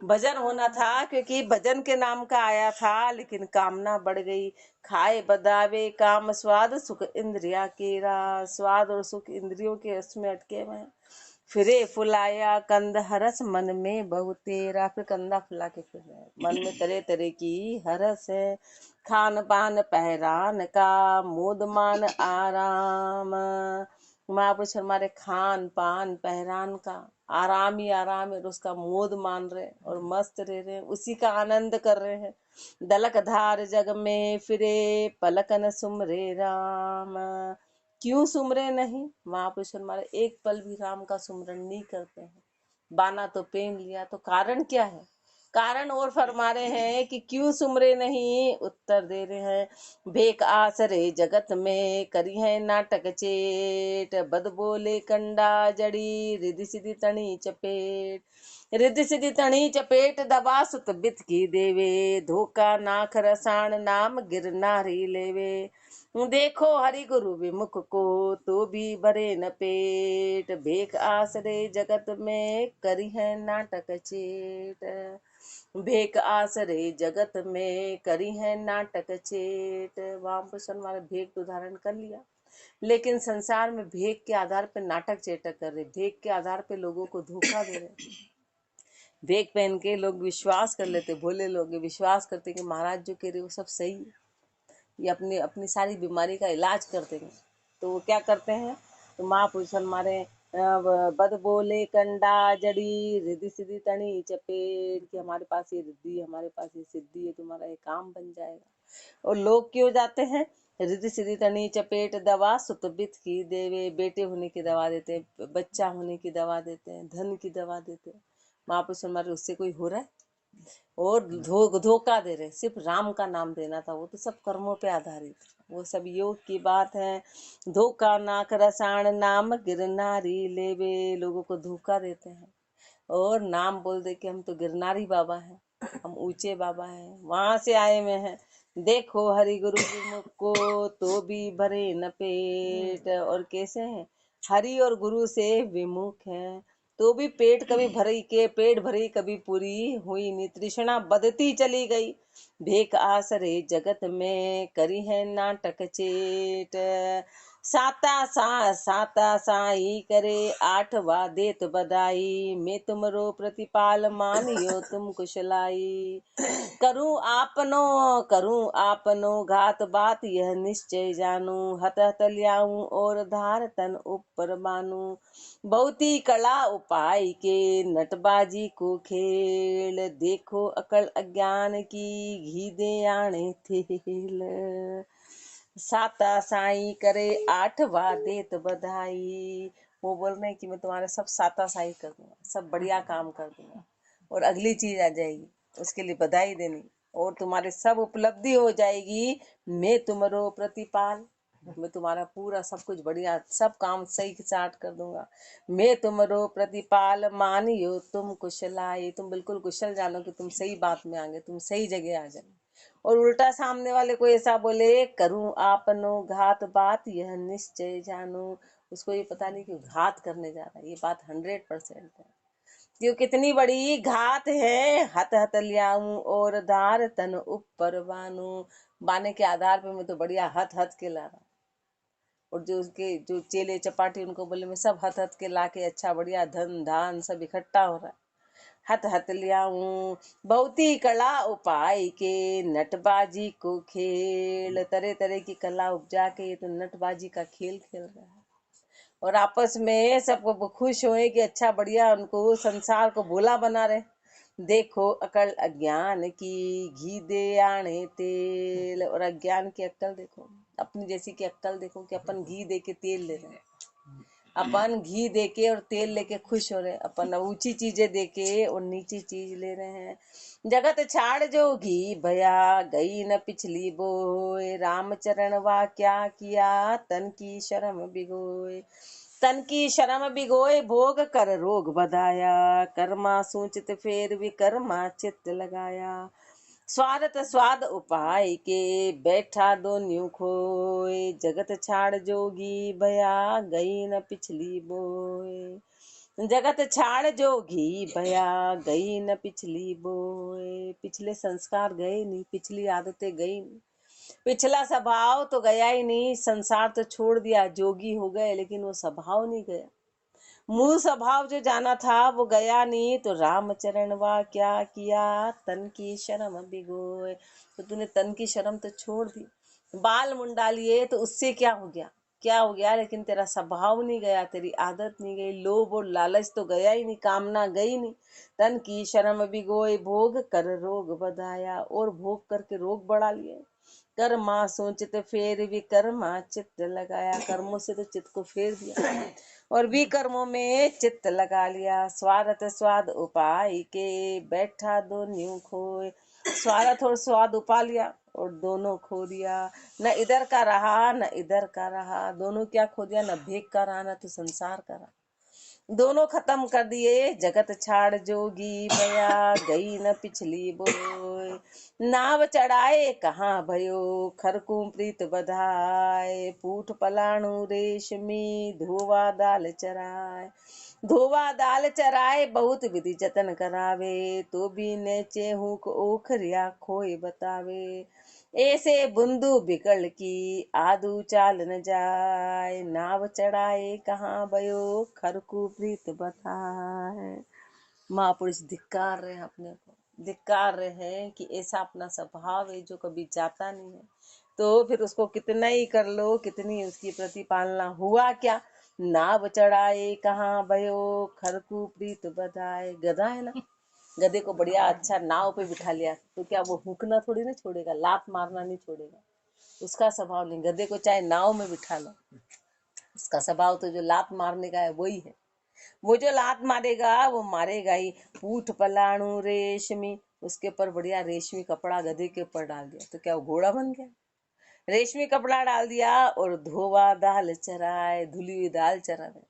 भजन होना था, क्योंकि भजन के नाम का आया था, लेकिन कामना बढ़ गई। खाए बदावे काम स्वाद सुख इंद्रिया केरा, स्वाद और सुख इंद्रियों के उसमें अटके हुए हैं। फिरे फुलाया कंद हरस मन में बहु तेरा, फिर कंधा फुला के फिर रहे हैं। मन में तरह तरह की हरस है। खान पान पहरान का मोद मान आराम, महापुरुष हमारे खान पान पहरान का आराम ही आराम है, और उसका मोद मान रहे और मस्त रह रहे हैं, उसी का आनंद कर रहे हैं। दलक धार जग में फिरे पलकन सुमरे राम, क्यों सुमरे नहीं? महापुरुष हमारे एक पल भी राम का सुमरण नहीं करते हैं। बाना तो पहन लिया, तो कारण क्या है? कारण और फरमा रहे हैं कि क्यों सुमरे नहीं। उत्तर दे रहे हैं, भेक आसरे जगत में करी है नाटक चेट, बद बोले कंडा जड़ी रिधि सिधि तणी चपेट, रिधि सिधि तणी चपेट दबा सुत बित की देवे, धोखा नाख रसाण नाम गिरनारी लेवे। देखो हरि गुरु विमुख को तो भी भरे न पेट, भेक आसरे जगत में करी है नाटक चेट, भेक आसरे जगत में करी है नाटक चेट। वहां पर हमारे भेक तो धारण कर लिया, लेकिन संसार में भेक के आधार पर नाटक चेटक कर रहे, भेक के आधार पर लोगों को धोखा दे रहे। भेक पहन के लोग विश्वास कर लेते, भोले लोग विश्वास करते कि महाराज जो कह रहे वो सब सही है, ये अपनी अपनी सारी बीमारी का इलाज कर देंगे। तो वो क्या करते हैं? तो महापुरुष हमारे बद बोले कंडा जड़ी रिद्धि सिद्धि तणी चपेट, कि हमारे पास ये रिद्धि, हमारे पास ये सिद्धि है, तुम्हारा ये काम बन जाएगा। और लोग क्यों जाते हैं? रिद्धि सिद्धि तणी चपेट दवा सुतबित की देवे, बेटे होने की दवा देते हैं, बच्चा होने की दवा देते हैं, धन की दवा देते हैं। महापुरुष हमारे उससे कोई हो रहा है? और धोखा दे रहे। सिर्फ राम का नाम देना था, वो तो सब कर्मों पे आधारित, वो सब योग की बात है। धोखा नाक रसायन नाम गिरनारी लेवे, लोगों को धोखा देते हैं और नाम बोल दे कि हम तो गिरनारी बाबा हैं, हम ऊंचे बाबा हैं, वहां से आए हुए हैं। देखो हरि गुरु विमुख को तो भी भरे न पेट, और कैसे हैं? हरि और गुरु से विमुख हैं तो भी पेट कभी भरी के पेट भरी कभी पूरी हुई नहीं, तृष्णा बदती चली गई। भेक आसरे जगत में करी है नाटक चेट, साता साई करे आठवा देत बदाई, मैं तुमरो प्रतिपाल मानियो तुम कुशलाई। करूं आपनो घात बात यह निश्चय जानू, हत हत ल्याऊं और धार तन ऊपर बानू। बहुती कला उपाय के नटबाजी को खेल, देखो अकल अज्ञान की घी दे आने थेल। साता साई करे आठवा देत बधाई, वो बोल रहे हैं कि मैं तुम्हारे सब साता साई कर दूंगा, सब बढ़िया काम कर दूंगा, और अगली चीज आ जाएगी उसके लिए बधाई देनी, और तुम्हारे सब उपलब्धि हो जाएगी। मैं तुम्हारो प्रतिपाल, मैं तुम्हारा पूरा सब कुछ बढ़िया सब काम सही के साथ कर दूंगा। मैं तुम्हारो प्रतिपाल मानियो तुम कुशलाई, तुम बिल्कुल कुशल जानो कि तुम सही बात में आगे, तुम सही जगह आ जाए। और उल्टा सामने वाले को ऐसा बोले, करूं आपनो घात बात यह निश्चय जानू, उसको ये पता नहीं कि घात करने जा रहा है। ये बात 100% है, क्यों कितनी बड़ी घात है। हत हत लियाऊं और धार तन ऊपर बानू, बाने के आधार पे मैं तो बढ़िया हथ हथ के ला रहा। और जो उसके जो चेले चपाटी उनको बोले मैं सब हथ हथ के ला के अच्छा बढ़िया धन धान सब इकट्ठा हो रहा है। हथ हथ लियाऊं बहुती कला उपाय के नटबाजी को खेल, तरह तरह की कला उपजा के ये तो नटबाजी का खेल खेल रहा है। और आपस में सबको खुश होए कि अच्छा बढ़िया उनको संसार को भोला बना रहे। देखो अकल अज्ञान की घी दे आने तेल, और अज्ञान की अक्कल देखो, अपनी जैसी की अक्कल देखो कि अपन घी दे के तेल ले रहे हैं, अपन घी देके और तेल लेके खुश हो रहे, अपन ऊंची चीजें देके और नीची चीज ले रहे हैं। जगत छाड़ जोगी भया गई न पिछली बोए, रामचरण वा क्या किया तन की शर्म बिगोए। तन की शर्म बिगोए भोग कर रोग बधाया, कर्मा सूचित फेर विकर्मा चित्त लगाया। स्वार्थ स्वाद उपाय के बैठा दो न्यू खोए, जगत छाड़ जोगी भया गई न पिछली बोए। जगत छाड़ जोगी भया, गई न पिछली बोए। पिछले संस्कार गए नहीं, पिछली आदतें गई नहीं, पिछला स्वभाव तो गया ही नहीं। संसार तो छोड़ दिया, जोगी हो गए, लेकिन वो स्वभाव नहीं गया। मूल स्वभाव जो जाना था वो गया नहीं। तो रामचरण वा क्या किया, तन की शर्म भिगोए। तो तूने तन की शर्म तो छोड़ दी, बाल मुंडा लिए, तो उससे क्या हो गया, क्या हो गया, लेकिन तेरा स्वभाव नहीं गया, तेरी आदत नहीं गई। लोभ और लालच तो गया ही नहीं, कामना गई नहीं। तन की शर्म भिगोए, भोग कर रोग बधाया, और भोग करके रोग बढ़ा लिए। कर्मा सोचित फेर विकर्मा चित्त लगाया, कर्मों से तो चित्त को फेर दिया और विकर्मों में चित्त लगा लिया। स्वार्थ स्वाद उपाय के, बैठा दो न्यू खोए। स्वार्थ और स्वाद उपा लिया और दोनों खो दिया। न इधर का रहा न इधर का रहा, दोनों क्या खो दिया, न भेग का रहा न तो संसार का रहा, दोनों खत्म कर दिए। जगत छाड़ जोगी भया, गई न पिछली बोए। नाव चढ़ाए कहाँ भयो, खरकू प्रीत बधाए। पूठ पलाणु रेशमी, धोवा दाल चराए। धोवा दाल चराए, बहुत विधि जतन करावे। तो भी ने चेहू को ओखरिया खोए बतावे। ऐसे बुंदू बिकल की, आदू चाल न जाए। नाव चढ़ाए कहाँ भयो, खरकू प्रीत बताए। महापुरुष धिक्कार रहे हैं अपने को, धिक्कार रहे हैं कि ऐसा अपना स्वभाव है जो कभी जाता नहीं है। तो फिर उसको कितना ही कर लो, कितनी उसकी प्रतिपालना, हुआ क्या, नाव चढ़ाए कहाँ भयो, खरकू प्रीत बधाए। गधा है ना, गधे को बढ़िया अच्छा नाव पे बिठा लिया तो क्या वो हुकना थोड़ी ना छोड़ेगा, लात मारना नहीं छोड़ेगा, उसका स्वभाव नहीं। गधे को चाहे नाव में बिठा लो, उसका स्वभाव तो जो लात मारने का है वही है। वो जो लात मारेगा वो मारेगा ही। पूठ पलाणु रेशमी, उसके ऊपर बढ़िया रेशमी कपड़ा गधे के ऊपर डाल दिया तो क्या वो घोड़ा बन गया, रेशमी कपड़ा डाल दिया। और धोवा दाल चराए, धुली हुई दाल चरा रहे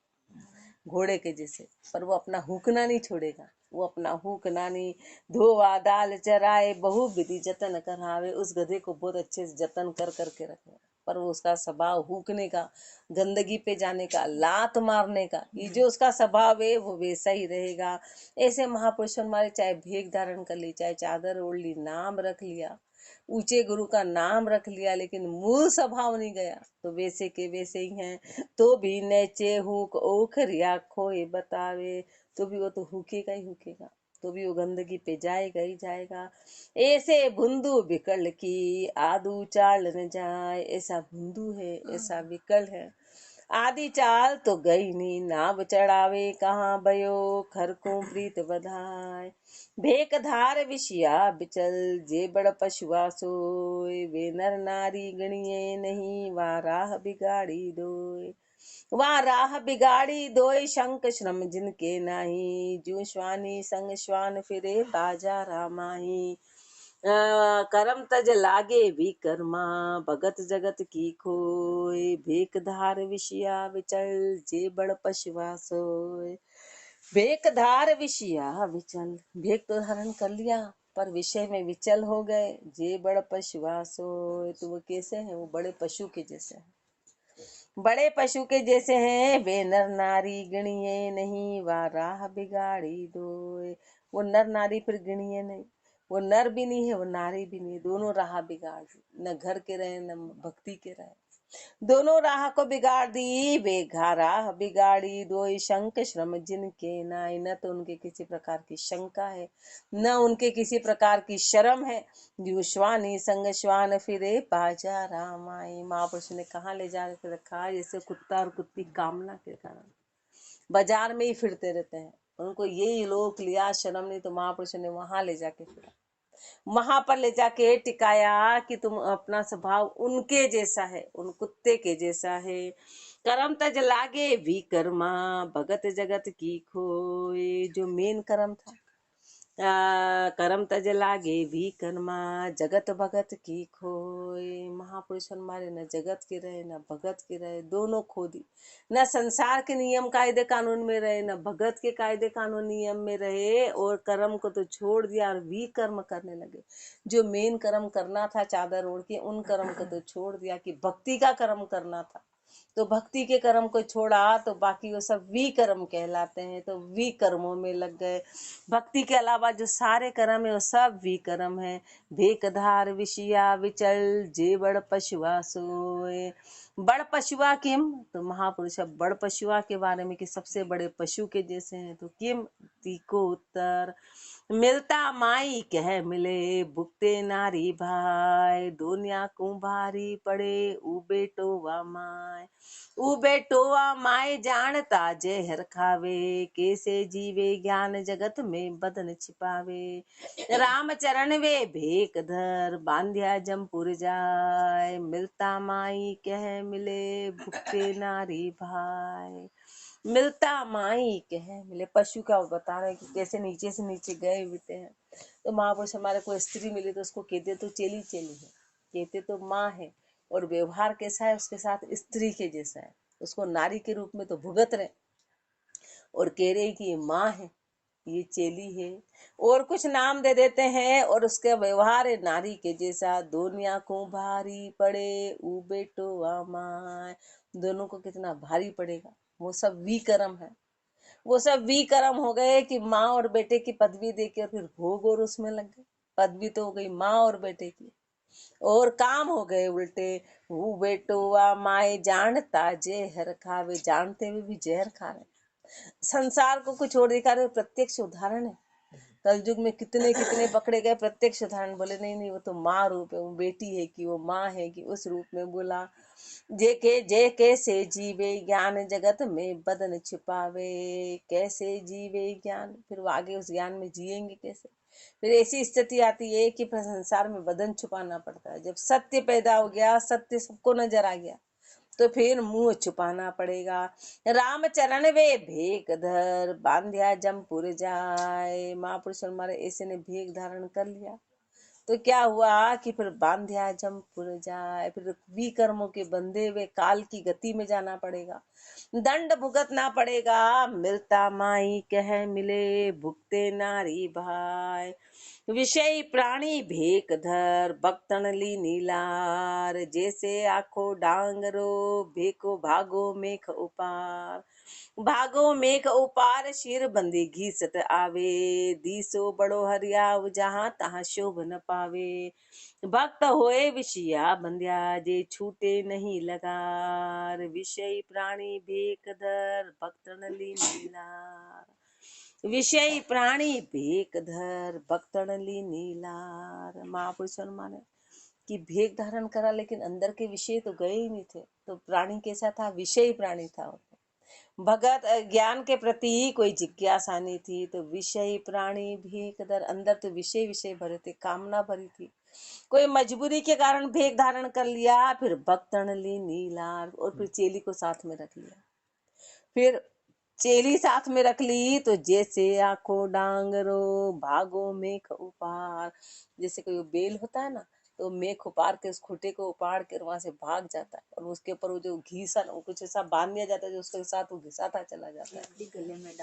घोड़े के जैसे, पर वो अपना हुकना नहीं छोड़ेगा, वो अपना हुकना नहीं। धोवा दाल चराए, बहु विधि जतन करावे। उस गधे को बहुत अच्छे से जतन कर करके रखे, पर वो उसका स्वभाव हुकने का, गंदगी पे जाने का, लात मारने का, ये जो उसका स्वभाव है वो वैसा ही रहेगा। ऐसे महापुरुषों हमारे चाहे भेग धारण कर ली, चाहे चादर ओढ़ ली, नाम रख लिया, ऊंचे गुरु का नाम रख लिया, लेकिन मूल स्वभाव नहीं गया, तो वैसे के वैसे ही हैं। तो भी नेचे हुक ओखरिया खोए बतावे, तो भी वो तो हुकेगा ही हुकेगा, तो भी वो गंदगी पे जाएगा ही जाएगा। ऐसे भुंदू बिकल की, आदू चाल न जाए। ऐसा भुंदू है, ऐसा विकल है, आदि चाल तो गई नी। नाव चढ़ावे कहाँ भयो, खरको प्रीत बधाए। भेक धार विषया बिचल, जे बड़ पशुआ सोए। वे नर नारी गणिए नहीं, वा राह बिगाड़ी दोए। वहाँ राह बिगाड़ी दोए, शंक श्रम जिनके नाही। जो श्वानी संग श्वान फिरे, बाजा रामाही। करम तज लागे भी कर्मा, भगत जगत की खोए। भेक धार विषया विचल, जे बड़ पशुआ सोए। भेक धार विषया विचल, भेक तो धारण कर लिया पर विषय में विचल हो गए। जे बड़ पशुआ सोए, तो वो कैसे हैं, वो बड़े पशु के जैसे हैं, बड़े पशु के जैसे हैं। वे नर नारी गिणिए नहीं, वा राह बिगाड़ी दोए। वो नर नारी फिर गिणिए नहीं, वो नर भी नहीं है वो नारी भी नहीं, दोनों राह बिगाड़ दी, न घर के रहे न भक्ति के रहे, दोनों राह को बिगाड़ दी। वे राह बिगाड़ी दोई, शंक श्रम जिनके नाई। न तो उनके किसी प्रकार की शंका है, न उनके किसी प्रकार की शर्म है। जो श्वानी संग श्वान फिरे, बाजा रामाई। महापुरुष ने कहाँ ले जा के रखा, जैसे कुत्ता और कुत्ती कामना के कारण बाजार में ही फिरते रहते हैं, उनको यही लोक लिया, शर्म नहीं, तो महापुरुष ने वहां ले जाके फिरा, वहां पर ले जाके टिकाया कि तुम अपना स्वभाव उनके जैसा है, उन कुत्ते के जैसा है। कर्म तज लागे भी कर्मा, भगत जगत की खोए। जो मेन कर्म था, करम तज लागे भी कर्मा, जगत भगत की खोए। महापुरुष हमारे न जगत के रहे न भगत के रहे, दोनों खो दी। न संसार के नियम कायदे कानून में रहे, न भगत के कायदे कानून नियम में रहे, और कर्म को तो छोड़ दिया और भी कर्म करने लगे। जो मेन कर्म करना था चादर ओढ़ के, उन कर्म को तो छोड़ दिया कि भक्ति का कर्म करना था, तो भक्ति के कर्म को छोड़ा तो बाकी वो सब विकर्म कहलाते हैं, तो विकर्मों में लग गए। भक्ति के अलावा जो सारे कर्म है वो सब विकर्म है। भेकधार विषया विचल जे बड़ पशुआ सोए। बड़ पशुआ किम, तो महापुरुष बड़ पशुआ के बारे में कि सबसे बड़े पशु के जैसे हैं, तो किम तीको उत्तर। मिलता माई कह मिले भुगते नारी भाई, दुनिया को भारी पड़े ऊ बेटो वा माय। ऊ बेटो वा माय जानता जहर खावे, कैसे जीवे ज्ञान जगत में बदन छिपावे। राम चरण वे भेक धर बांध्या जमपुर जाय, मिलता माई कह मिले भुगते नारी भाई। मिलता माई कह मिले, पशु का बता रहे हैं कि कैसे नीचे से नीचे गए हुए हैं। तो महापुरुष हमारे को स्त्री मिली तो उसको कहते तो चेली चेली है, कहते तो माँ है, और व्यवहार कैसा है उसके साथ स्त्री के जैसा है, उसको नारी के रूप में तो भुगत रहे और कह रहे कि ये माँ है, ये चेली है, और कुछ नाम दे देते हैं, और उसका व्यवहार है नारी के जैसा। दुनिया को भारी पड़े ऊ बेटो वा माँ, दोनों को कितना भारी पड़ेगा। वो सब विकर्म है, वो सब विकर्म हो गए कि माँ और बेटे की पदवी देके और फिर भोग और उसमें लग गए। पदवी तो हो गई माँ और बेटे की, और काम हो गए उल्टे। वो बेटो माए जानता जहर खावे, जानते हुए भी जहर खा रहे। संसार को कुछ और दिखा रहे, प्रत्यक्ष उदाहरण है। कलयुग में कितने कितने पकड़े गए, प्रत्यक्ष उदाहरण। बोले नहीं नहीं वो तो माँ रूप है, वो बेटी है कि वो माँ है कि उस रूप में बोला। जे कैसे जीवे ज्ञान जगत में बदन छिपावे, कैसे जीवे ज्ञान, फिर वो आगे उस ज्ञान में जिएंगे कैसे। फिर ऐसी स्थिति आती है कि फिर संसार में बदन छुपाना पड़ता है। जब सत्य पैदा हो गया, सत्य सबको नजर आ गया, तो फिर मुंह छुपाना पड़ेगा। राम चरण वे भेक धर बांध्या जमपुर जाए। महापुरुष हमारे ऐसे ने भेक धारण कर लिया, तो क्या हुआ कि फिर बांध्या जमपुर जाए, फिर विकर्मों के बंधे हुए काल की गति में जाना पड़ेगा, दंड भुगतना पड़ेगा। मिलता माई कह मिले भुगते नारी भाई, विषय प्राणी भेक धर भक्तन ली नीलार, जैसे आखो डांगरो भेको भागो मेख उपार। भागो मेघ उपार शिर बंदी घीसत आवे, दीसो बड़ो हरियाव जहाँ तहाँ शोभ न पावे। भक्त होए विषया बंध्या जे छूटे नहीं लगार, विषय प्राणी भेक धर भक्तन ली नीलार। विषय प्राणी भेक धर भक्तन ली नीलार। महापुरुष माने कि भेक धारण करा, लेकिन अंदर के विषय तो गए ही नहीं थे। तो प्राणी कैसा था, विषय प्राणी था। भगत ज्ञान के प्रति कोई जिज्ञासा नहीं थी, तो विषय प्राणी भेक धर, अंदर तो विषय विषय भरे थे, कामना भरी थी। कोई मजबूरी के कारण भेक धारण कर लिया, फिर भक्तन ली नीलार, और फिर चेली को साथ में रख लिया। फिर चेली साथ में रख ली तो जैसे आखो डांगरो भागो मेख उपार, जैसे कोई बेल होता है ना, तो मेख उपार के उस खूटे को उपाड़ के वहां से भाग जाता है, और उसके ऊपर वो जो घीसा कुछ ऐसा बांध दिया जाता है, जो उसके साथ वो घिसाता चला जाता है,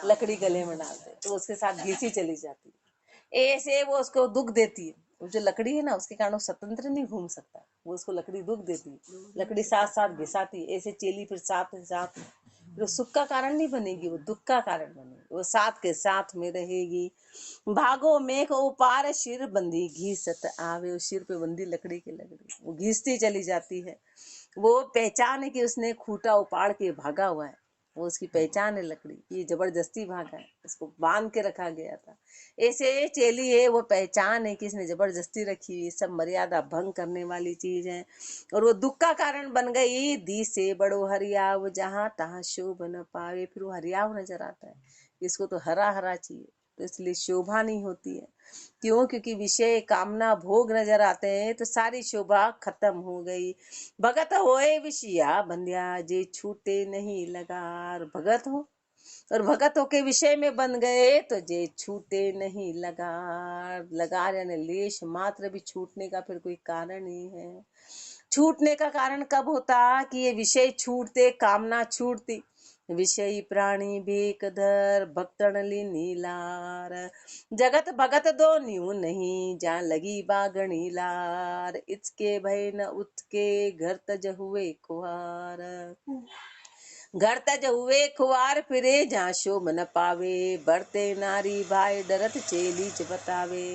लकड़ी गले में डालते तो उसके साथ घिसी चली जाती है। ऐसे वो उसको दुख देती है, वो जो लकड़ी है ना उसके कारण वो स्वतंत्र नहीं घूम सकता, वो उसको लकड़ी दुख देती है, लकड़ी साथ साथ घिसाती है। ऐसे चेली फिर साथ साथ, फिर सुख का कारण नहीं बनेगी, वो दुख का कारण बनेगी, वो साथ के साथ में रहेगी। भागो मेघ उपार शिर बंदी घीसत आवे, वो सिर पे बंदी लकड़ी की लकड़ी वो घीसती चली जाती है। वो पहचान है कि उसने खूटा उपाड़ के भागा हुआ है, वो उसकी पहचान है लकड़ी, ये जबरदस्ती भागा है, इसको बांध के रखा गया था। ऐसे चेली है, वो पहचान है कि इसने जबरदस्ती रखी हुई, सब मर्यादा भंग करने वाली चीज है, और वो दुख का कारण बन गई। दी से बड़ो हरियाव जहाँ तहाँ शोभ न पावे, फिर वो हरियाव नजर आता है, इसको तो हरा हरा चाहिए, तो इसलिए शोभा नहीं होती है। क्यों? क्योंकि विषय कामना भोग नजर आते हैं, तो सारी शोभा खत्म हो गई। भगत होए विषया बंध्या जे छूटे नहीं लगार, भगत हो और भगतों के विषय में बन गए तो जे छूटे नहीं लगार, लगार यानी लेश मात्र भी छूटने का फिर कोई कारण नहीं है। छूटने का कारण कब होता कि ये विषय छूटते, कामना छूटती। विषय प्राणी भेक धर भक्तन ली नीलार, जगत भगत दो न्यू नहीं जहाँ लगी बागणी लार, इसके भय न उत्के घर तज हुए कुहार। घर तज हुए खुआर फिरे जहाँ शोभ न पावे, बढ़ते नारी भाई डरत चेलीच बतावे।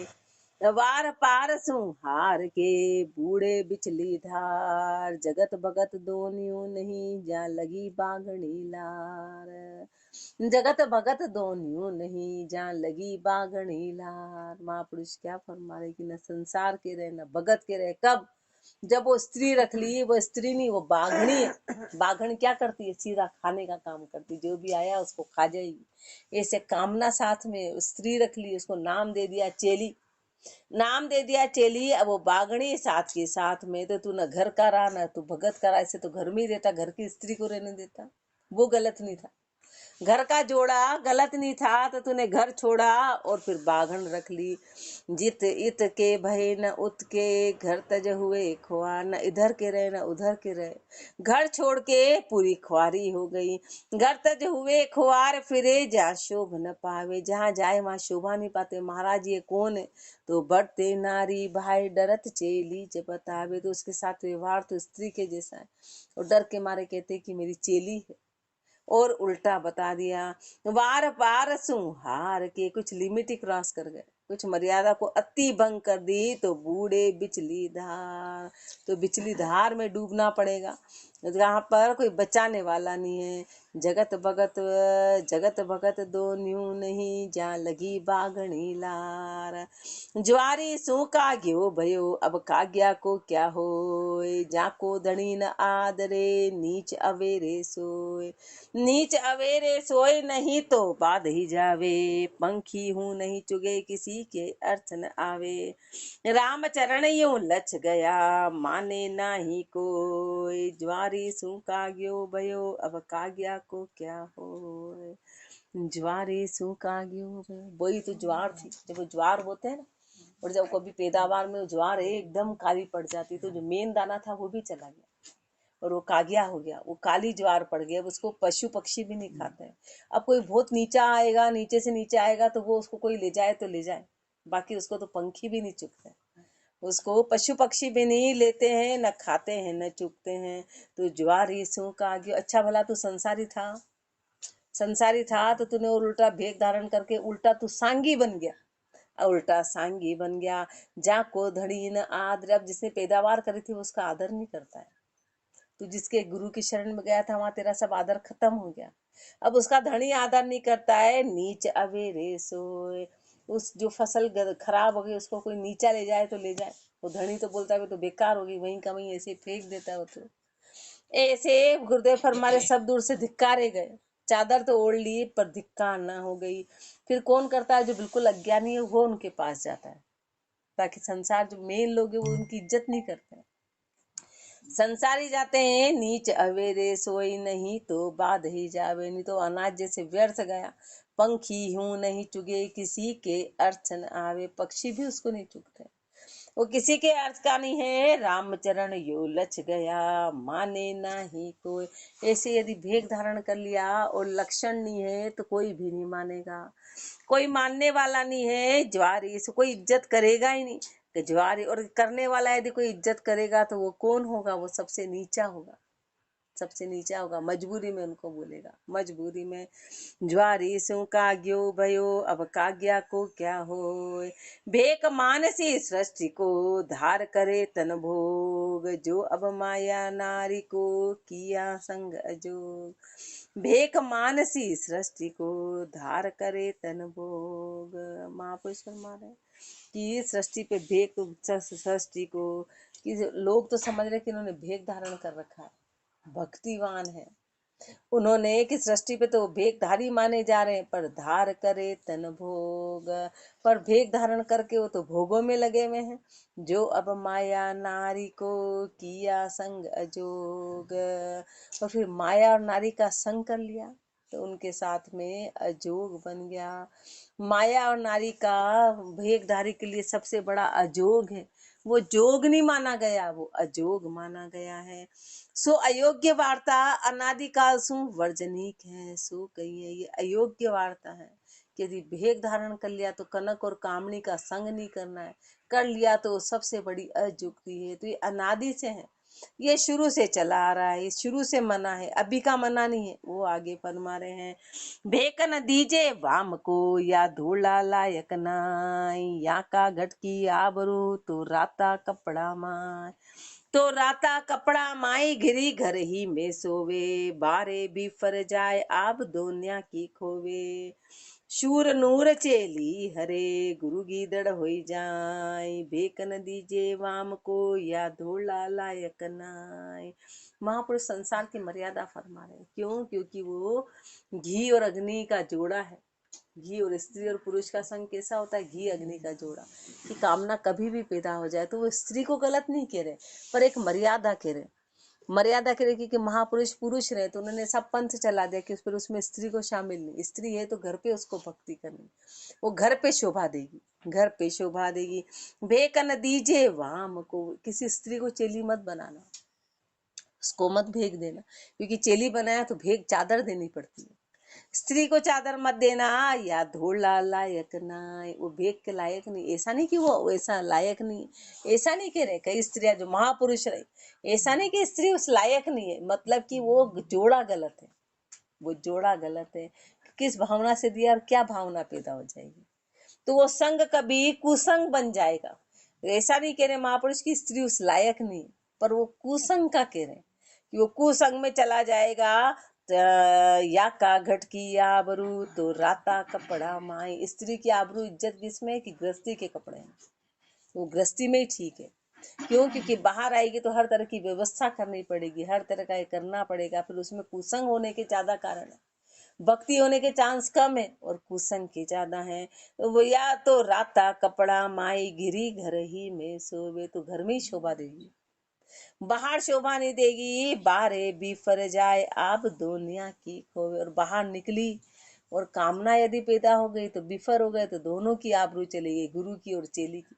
वार पार सुहार के बूढ़े बिचली धार, जगत भगत दोनियो नहीं जा लगी बागणी लार। जगत भगत दोनियो नहीं जहाँ लगी बागणी लार। महापुरुष क्या फरमा रहे कि न संसार के रहे न भगत के रहे। कब? जब वो स्त्री रख ली, वो स्त्री नहीं वो बाघनी है। बाघन क्या करती है? सीधा खाने का काम करती, जो भी आया उसको खा जाएगी। ऐसे कामना साथ में स्त्री रख ली, उसको नाम दे दिया चेली, नाम दे दिया चेली। अब वो बागणी साथ के साथ में, तो तू न घर का रहा न तू भगत का रहा, ऐसे तो घर में ही रहता, घर की स्त्री को रहने देता। वो गलत नहीं था, घर का जोड़ा गलत नहीं था, तो तूने घर छोड़ा और फिर बाघन रख ली। जित इत के भय न उत के, घर तज हुए खुआ, न इधर के रहे न उधर के रहे। घर छोड़ के पूरी खुआरी हो गई। घर तज हुए खुआर फिरे जहाँ शोभ न पावे, जहाँ जाए वहां शोभा नहीं पाते। महाराज ये कौन है? तो बढ़ते नारी भाई डरत चेली च बतावे, तो उसके साथ व्यवहार तो स्त्री के जैसा है। और डर के मारे कहते कि मेरी चेली है, और उल्टा बता दिया। वार पार सुहार के, कुछ लिमिट ही क्रॉस कर गए, कुछ मर्यादा को अति भंग कर दी, तो बूढ़े बिचली धार, तो बिचली धार में डूबना पड़ेगा। जहाँ पर कोई बचाने वाला नहीं है। जगत भगत दो न्यू नहीं, जहाँ लगी बागणी लार। ज्वारी सूखा घ्यो भयो, अब काग्या को क्या होय, जाको धनी न आदरे, नीच अवेरे सोय। नीच अवेरे सोए नहीं तो बाध ही जावे, पंखी हूँ नहीं चुगे किसी के अर्थ न आवे। राम चरण यूं लच गया, माने नाही कोई, ज्वारी सू काग्यो भयो, अब काग्या को क्या हो। ज्वारी सू काग्यो भयो, वही तो ज्वार थी। जब वो ज्वार होते हैं ना, और जब कभी पैदावार में ज्वार एकदम काली पड़ जाती, तो जो मेन दाना था वो भी चला गया और वो कागिया हो गया, वो काली ज्वार पड़ गई। अब उसको पशु पक्षी भी नहीं खाते हैं। अब कोई बहुत नीचा आएगा, नीचे से नीचे आएगा, तो वो उसको कोई ले जाए तो ले जाए, बाकी उसको तो पंखी भी नहीं चुगते, उसको पशु पक्षी भी नहीं लेते हैं, न खाते हैं न चुगते हैं। तो ज्वार ही सू का गया। अच्छा भला तू संसारी था, संसारी था तो तूने और उल्टा भेग धारण करके उल्टा तू सांगी बन गया, उल्टा सांगी बन गया। जा को धड़ी न आदर, अब जिसने पैदावार करी थी उसका आदर नहीं करता है। तू जिसके गुरु की शरण में गया था वहां तेरा सब आदर खत्म हो गया, अब उसका धनी आदर नहीं करता है। नीच अवेरे सोए, उस जो फसल खराब हो गई उसको कोई नीचा ले जाए तो ले जाए, वो धनी तो बोलता है तो बेकार होगी, वहीं का वहीं ऐसे फेंक देता है वो। तो ऐसे गुरुदेव फरमारे सब दूर से धिक्कारे गए, चादर तो ओढ़ ली पर धिक्कार ना हो गई। फिर कौन करता है? जो बिल्कुल अज्ञानी है वो उनके पास जाता है, ताकि संसार जो मेन लोग है वो उनकी इज्जत नहीं करते। संसारी जाते हैं नीच अवेरे, सोई नहीं तो बाध ही जावे, नहीं तो अनाज जैसे व्यर्थ गया। पंखी हूं नहीं चुगे किसी के अर्थ न आवे, पक्षी भी उसको नहीं चुगते, वो किसी के अर्थ का नहीं है। रामचरण यो लच गया, माने नाही कोई। ऐसे यदि भेग धारण कर लिया और लक्षण नहीं है तो कोई भी नहीं मानेगा, कोई मानने वाला नहीं है। ज्वारी से कोई इज्जत करेगा ही नहीं कि ज्वारी, और करने वाला यदि कोई इज्जत करेगा तो वो कौन होगा? वो सबसे नीचा होगा, सबसे नीचा होगा। मजबूरी में उनको बोलेगा, मजबूरी में। ज्वारी सु काग्यो भयो, अब काग्या को क्या हो। भेक मानसी सृष्टि को, धार करे तन भोग, जो अब माया नारी को किया संग अजोग। भेक मानसी सृष्टि को, धार करे तन भोग। महापुरुष फरमा रहे कि सृष्टि पे भेक, सृष्टि को कि लोग तो समझ रहे कि इन्होंने भेक धारण कर रखा है, भक्तिवान है उन्होंने, कि सृष्टि पे तो भेकधारी माने जा रहे हैं, पर धार करे तन भोग, पर भेक धारण करके वो तो भोगों में लगे हुए हैं। जो अब माया नारी को किया संग अजोग, और फिर माया और नारी का संग कर लिया तो उनके साथ में अजोग बन गया। माया और नारी का भेकधारी के लिए सबसे बड़ा अजोग है, वो जोग नहीं माना गया, वो अजोग माना गया है। सो अयोग्य वार्ता अनादिकाल सु वर्जनीक है, सो कहिए ये अयोग्य वार्ता है कि यदि भेग धारण कर लिया तो कनक और कामनी का संग नहीं करना है, कर लिया तो सबसे बड़ी अजुक्ति है। तो ये अनादि से है, ये शुरू से चला आ रहा है, ये शुरू से मना है, अभी का मना नहीं है। वो आगे फरमा रहे हैं, भेक न दीजे वाम को या धूला लायक नाई, या का घट की आबरू तो राता कपड़ा माय। तो राता कपड़ा माई घिरी घर ही में सोवे, बारे भी फर जाए आप दोनिया की खोवे। शूर नूर चेली हरे गुरु गीदड़ होई जाय, भेकन दीजे वाम को या धोला लायक नाय। महापुरुष संसार की मर्यादा फरमा रहे हैं। क्यों? क्योंकि वो घी और अग्नि का जोड़ा है। घी और स्त्री और पुरुष का संग कैसा होता है? घी अग्नि का जोड़ा। कि कामना कभी भी पैदा हो जाए तो वो स्त्री को गलत नहीं कह रहे, पर एक मर्यादा कह रहे। मर्यादा कह रहे कि महापुरुष पुरुष रहे तो उन्होंने सब पंथ चला दिया कि फिर उसमें स्त्री को शामिल नहीं। स्त्री है तो घर पे उसको भक्ति करनी, वो घर पे शोभा देगी, घर पे शोभा देगी। भेक न दीजे वाम को, किसी स्त्री को चेली मत बनाना, उसको मत भेक देना, क्योंकि चेली बनाया तो भेक चादर देनी पड़ती है। स्त्री को चादर मत देना, या धोला लायक ना, वो भेक के लायक नहीं। ऐसा नहीं कि वो ऐसा लायक नहीं, ऐसा नहीं कह रहे। कई स्त्रियां जो महापुरुष रहे, ऐसा नहीं कि स्त्री उस लायक नहीं है, मतलब कि वो जोड़ा गलत है, वो जोड़ा गलत है। किस भावना से दिया और क्या भावना पैदा हो जाएगी, तो वो संग कभी कुसंग बन जाएगा। ऐसा नहीं कह रहे महापुरुष की स्त्री उस लायक नहीं, पर वो कुसंग का कह रहे कि वो कुसंग में चला जाएगा। या का घट की आबरू तो राता कपड़ा माई। स्त्री की आबरू इज्जत किसमें? कि गृहस्थी के कपड़े हैं, वो गृहस्थी में ही ठीक है। क्यों? क्योंकि बाहर आएगी तो हर तरह की व्यवस्था करनी पड़ेगी, हर तरह का ये करना पड़ेगा, फिर उसमें कुसंग होने के ज्यादा कारण है। भक्ति होने के चांस कम है और कुसंग के ज्यादा है। तो वो या तो राता कपड़ा माई गिरी घर ही में सोवे, तो घर में ही शोभा देगी, बाहर शोभा नहीं देगी। बारे बिफर जाए आप दुनिया की खोवे, और बाहर निकली और कामना यदि पैदा हो गई तो बिफर हो गए, तो दोनों की आबरू चली गई, गुरु की और चेली की,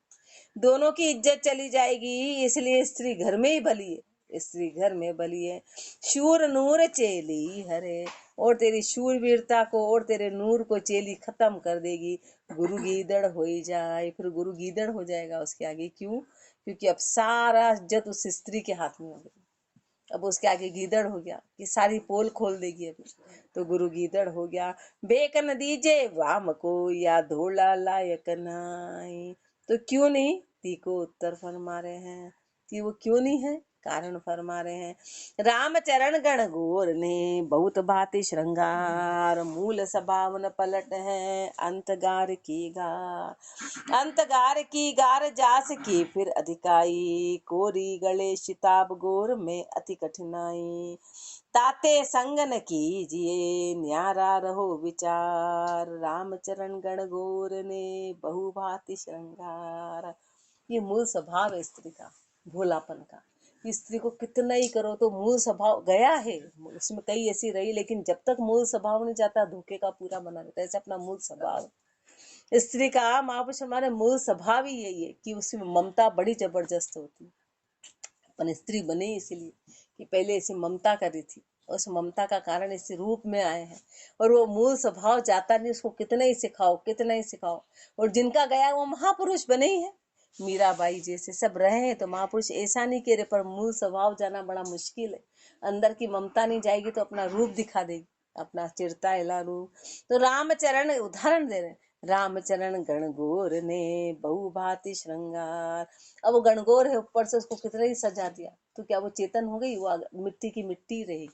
दोनों की इज्जत चली जाएगी। इसलिए स्त्री घर में ही भली है, स्त्री घर में भली है। शूर नूर चेली हरे, और तेरी शूरवीरता को और तेरे नूर को चेली खत्म कर देगी। गुरु गीदड़ हो ही जाए, फिर गुरु गीदड़ हो जाएगा उसके आगे। क्यों? क्योंकि अब सारा इज्जत उस स्त्री के हाथ में हो गई, अब उसके आगे गीदड़ हो गया कि सारी पोल खोल देगी अभी, तो गुरु गीदड़ हो गया। बेक न दीजे वाम को या धोला लायक नाई, तो क्यों नहीं? ती को उत्तर फरमा रहे हैं कि वो क्यों नहीं है, कारण फरमा रहे हैं। रामचरण गण गोर ने बहुत भांति श्रृंगार, मूल स्वभाव न पलट है अंतगार की गार। अंतगार की गार जास की फिर अधिकाई, कोरी गले शिताब गोर में अति कठिनाई। ताते संग न कीजिए न्यारा रहो विचार, रामचरण गण गोर ने बहु भांति श्रृंगार। ये मूल स्वभाव है स्त्री का, भोलापन का। स्त्री को कितना ही करो तो मूल स्वभाव गया है, उसमें कई ऐसी रही, लेकिन जब तक मूल स्वभाव नहीं जाता धोखे का पूरा बना रहता है। ऐसे अपना मूल स्वभाव स्त्री का, महापुरुष हमारे मूल स्वभाव ही यही है कि उसमें ममता बड़ी जबरदस्त होती है। अपन स्त्री बने इसीलिए कि पहले ऐसी ममता करी थी, उस ममता का कारण इसी रूप में आए हैं, और वो मूल स्वभाव जाता नहीं, उसको कितना ही सिखाओ कितना ही सिखाओ। और जिनका गया वो महापुरुष बने ही है, मीराबाई जैसे सब रहे हैं, तो महापुरुष ऐसा नहीं कह रहे, पर मूल स्वभाव जाना बड़ा मुश्किल है। अंदर की ममता नहीं जाएगी तो अपना रूप दिखा देगी, अपना चिरता रूप। तो रामचरण उदाहरण दे रहे हैं, रामचरण गणगोर ने बहु भांति श्रृंगार। अब वो गणगौर है, ऊपर से उसको कितना ही सजा दिया, तो क्या वो चेतन हो गई? वो मिट्टी की मिट्टी रहेगी।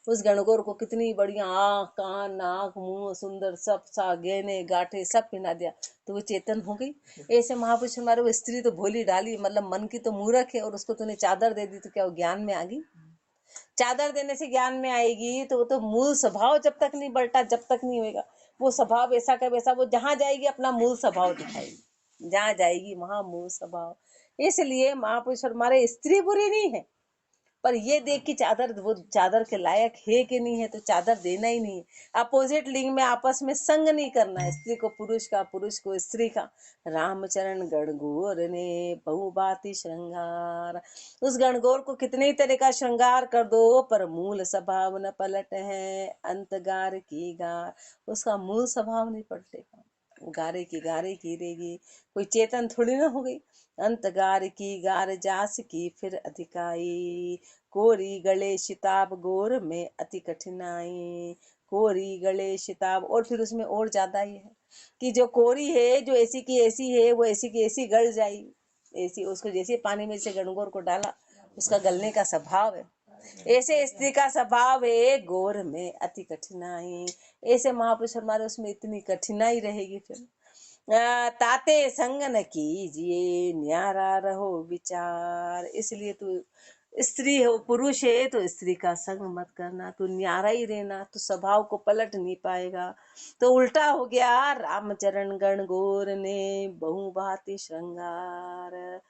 उस गणगौर को कितनी बढ़िया आँख कान नाक मुंह सुंदर सब सा गहने गांठे सब पहना दिया, तो वो चेतन हो गई। ऐसे महापुरुष हमारे, वो स्त्री तो भोली डाली, मतलब मन की तो मूर्ख है, और उसको तूने चादर दे दी तो क्या वो ज्ञान में आ गई? चादर देने से ज्ञान में आएगी? तो वो तो मूल स्वभाव जब तक नहीं पलटा, जब तक नहीं होगा वो स्वभाव ऐसा का वैसा, वो जहां जाएगी अपना मूल स्वभाव दिखाएगी, जहां जाएगी वहां मूल स्वभाव। इसलिए महापुरुष हमारे स्त्री बुरी नहीं है, पर ये देख कि चादर वो चादर के लायक है कि नहीं है, तो चादर देना ही नहीं है। अपोजिट लिंग में आपस में संग नहीं करना है, स्त्री को पुरुष का, पुरुष को स्त्री का। रामचरण गणगौर ने बहु भांति श्रृंगार, उस गणगौर को कितने ही तरह का श्रृंगार कर दो, पर मूल स्वभाव न पलट है अंतगार की गार, उसका मूल स्वभाव नहीं पलटेगा। गारे की रेगी, कोई चेतन थोड़ी ना हो गई। अंत गार की गार जास की फिर अधिकाई, कोरी गले शिताब गोर में अति कठिनाई। कोरी गले शिताब, और फिर उसमें और ज्यादा ही है कि जो कोरी है, जो ऐसी की ऐसी है, वो ऐसी की ऐसी गल जाई। ऐसी उसको जैसे पानी में से गणगौर को डाला, उसका गलने का स्वभाव है। ऐसे स्त्री का स्वभाव है गोर में अति कठिनाई। ऐसे महापुरुष हमारे, उसमें इतनी कठिनाई रहेगी फिर। ताते संग न कीजिए न्यारा रहो विचार। इसलिए तू स्त्री हो, पुरुष है तो स्त्री का संग मत करना, तू न्यारा ही रहना, तो स्वभाव को पलट नहीं पाएगा। तो उल्टा हो गया, रामचरण गण गोर ने बहु भांति श्रृंगार।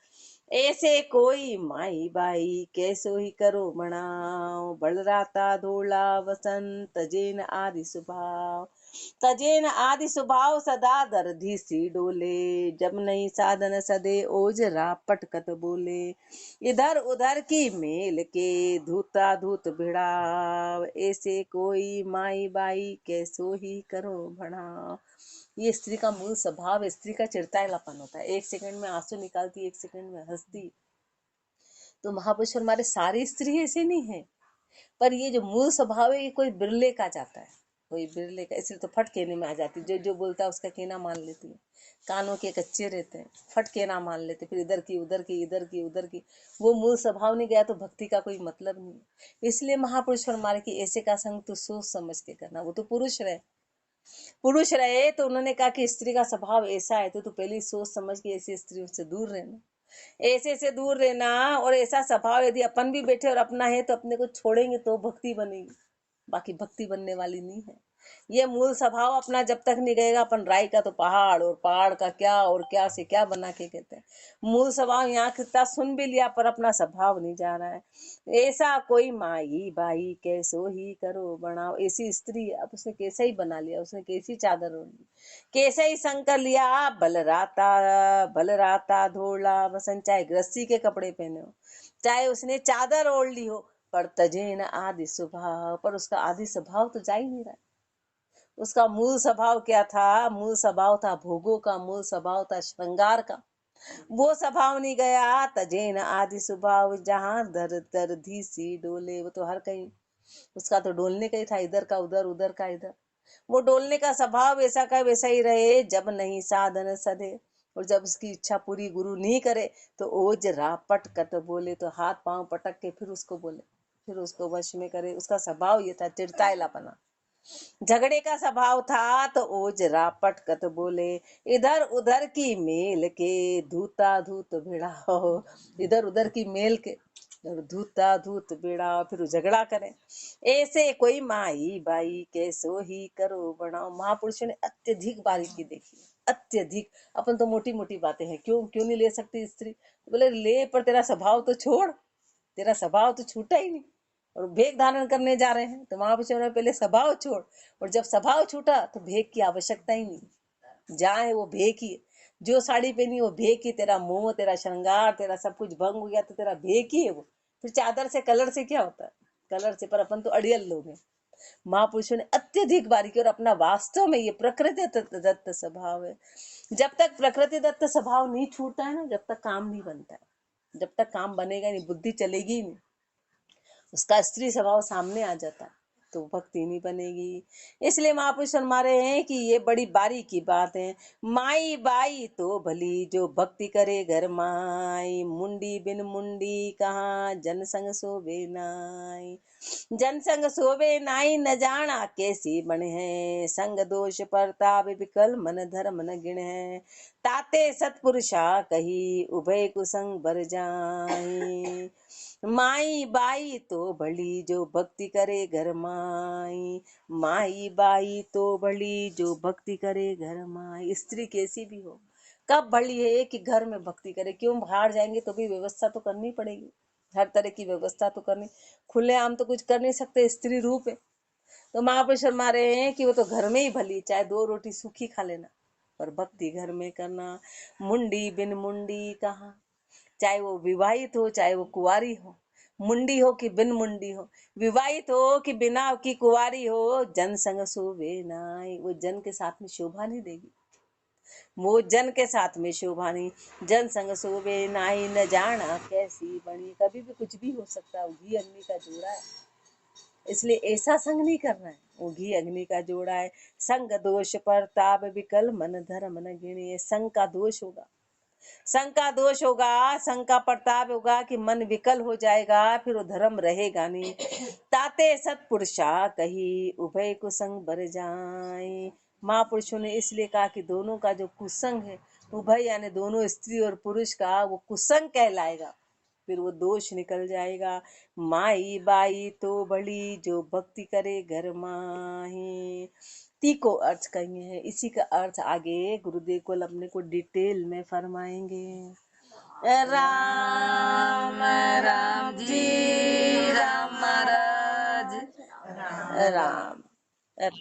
ऐसे कोई माई बाई कैसो ही करो मनाओ, बलराता धोला वसंत तजेन आदि स्वभाव। तजेन आदि स्वभाव सदा दर्धी सी डोले, जब नहीं साधन सदे ओजरा पटकत बोले। इधर उधर की मेल के धूता धूत भिड़ाव, ऐसे कोई माई बाई कैसो ही करो भणाव। ये स्त्री का मूल स्वभाव है, स्त्री का चिड़ताएलापन होता है। एक सेकंड में आंसू निकालती, एक सेकंड में हंसती। तो महापुरुष हमारे सारी स्त्री ऐसे नहीं है, पर ये जो मूल स्वभाव है, ये कोई बिरले का जाता है, कोई बिरले का, इसलिए तो फट कहने में आ जाती है। जो जो बोलता है उसका कहना मान लेती है। कानों के कच्चे रहते हैं, फट कहना मान लेते, फिर इधर की उधर की, इधर की उधर की। वो मूल स्वभाव नहीं गया तो भक्ति का कोई मतलब नहीं। इसलिए महापुरुष हमारे की ऐसे का संग तो सोच समझ के करना। वो तो पुरुष रहे तो उन्होंने कहा कि स्त्री का स्वभाव ऐसा है, तो तू पहले सोच समझ के ऐसी स्त्रियों से दूर रहना, ऐसे से दूर रहना। और ऐसा स्वभाव यदि अपन भी बैठे और अपना है तो अपने को छोड़ेंगे तो भक्ति बनेगी, बाकी भक्ति बनने वाली नहीं है। ये मूल स्वभाव अपना जब तक नहीं गएगा, अपन राई का तो पहाड़, और पहाड़ का क्या और क्या से क्या बना के कहते हैं। मूल स्वभाव यहाँ कितना सुन भी लिया, पर अपना स्वभाव नहीं जा रहा है। ऐसा कोई माई बाई कैसो ही करो बनाओ। ऐसी स्त्री, अब उसने कैसा ही बना लिया, उसने कैसी चादर ओढ़ ली, कैसे ही संग कर लिया। बलराता धोला वसन, चाहे गृहस्थी के कपड़े पहने हो, चाहे उसने चादर ओढ़ ली हो, पर तजेन आदि स्वभाव, पर उसका आदि स्वभाव तो जा ही नहीं रहा है। उसका मूल स्वभाव क्या था? मूल स्वभाव था भोगों का, मूल स्वभाव था श्रृंगार का। वो स्वभाव नहीं गया। तजेन आदि स्वभाव जहां दर दर धी सी डोले, वो तो हर कहीं उसका तो डोलने का ही था, इधर का उधर, उधर का इधर। वो डोलने का स्वभाव वैसा का वैसा ही रहे, जब नहीं साधन सधे। और जब उसकी इच्छा पूरी गुरु नहीं करे तो ओज रापट कत बोले, तो हाथ पांव पटक के फिर उसको बोले, फिर उसको वश में करे। उसका स्वभाव ये था चिड़ताएलापना, झगड़े का स्वभाव था। तो ओज रापट कत बोले, इधर उधर की मेल के धूता धूत भिड़ाओ। इधर उधर की मेल के और धूता धूत भिड़ाओ, फिर झगड़ा करें। ऐसे कोई माई बाई कैसो ही करो बनाओ। महापुरुषों ने अत्यधिक बारीकी देखी, अत्यधिक। अपन तो मोटी मोटी बातें हैं, क्यों क्यों नहीं ले सकती स्त्री? बोले ले, पर तेरा स्वभाव तो छोड़, तेरा स्वभाव तो छूटा ही नहीं, और भेग धारण करने जा रहे हैं। तो महापुरुषों ने पहले स्वभाव छोड़, और जब स्वभाव छूटा तो भेग की आवश्यकता ही नहीं। जाए वो भेग ही, जो साड़ी पहनी वो भेग की, तेरा मोह, तेरा श्रृंगार, तेरा सब कुछ भंग हो गया तो तेरा भेग ही है वो। फिर चादर से कलर से क्या होता है? कलर से, पर अपन तो अड़ियल लोग हैं। महापुरुषों ने अत्यधिक बारीकी, और अपना वास्तव में ये प्रकृति दत्त स्वभाव है। जब तक प्रकृति दत्त स्वभाव नहीं छूटता है ना, जब तक काम नहीं बनता है। जब तक काम बनेगा नहीं, बुद्धि चलेगी ही नहीं, उसका स्त्री स्वभाव सामने आ जाता है, तो भक्ति नहीं बनेगी। इसलिए महापुरुष फरमा रहे हैं कि ये बड़ी बारी की बात है। माई बाई तो भली जो भक्ति करे घर माई, मुंडी बिन मुंडी कहाँ जन संग सोबे नाई। जन संग सोबे नाई न जाना कैसी बन है, संग दोष परताप विकल मन धर्म न गिण है। ताते सतपुरुषा कही उभय कुसंग बर जाई। माई बाई तो भली जो भक्ति करे घर माई, माई बाई तो भली जो भक्ति करे घर माई। स्त्री कैसी भी हो, कब भली है कि घर में भक्ति करे। क्यों बाहर जाएंगे तो भी व्यवस्था तो करनी पड़ेगी, हर तरह की व्यवस्था तो करनी, खुलेआम तो कुछ कर नहीं सकते, स्त्री रूप है। तो महापुरुष फरमा रहे हैं कि वो तो घर में ही भली, चाहे 2 रोटी सूखी खा लेना, पर भक्ति घर में करना। मुंडी बिन मुंडी कहाँ, चाहे वो विवाहित हो चाहे वो कुंवारी हो, मुंडी हो कि बिन मुंडी हो, विवाहित हो कि बिना की कुंवारी हो, जन संग शोभे नाई। वो जन के साथ में शोभा नहीं देगी, वो जन के साथ में शोभानी, जन संग शोभे नाई न जाना कैसी बनी। कभी भी कुछ भी हो सकता है, घी अग्नि का जोड़ा है, इसलिए ऐसा संग नहीं करना है। वो घी अग्नि का जोड़ा है। संग दोष परताप विकल मन धर्म न गिणे। संग का दोष होगा, संग का दोष होगा, संग का प्रताप होगा कि मन विकल हो जाएगा, फिर वो धर्म रहेगा नहीं। ताते सतपुरुषा कही उभय कुसंग बर जाए। महापुरुषों ने इसलिए कहा कि दोनों का जो कुसंग है, उभय यानी दोनों स्त्री और पुरुष का, वो कुसंग कहलाएगा, फिर वो दोष निकल जाएगा। माई बाई तो बड़ी जो भक्ति करे घर माही। ती को अर्थ कहेंगे हैं, इसी का अर्थ आगे गुरुदेव को अपने को डिटेल में फरमाएंगे। राम राम जी राम महाराज राम राम।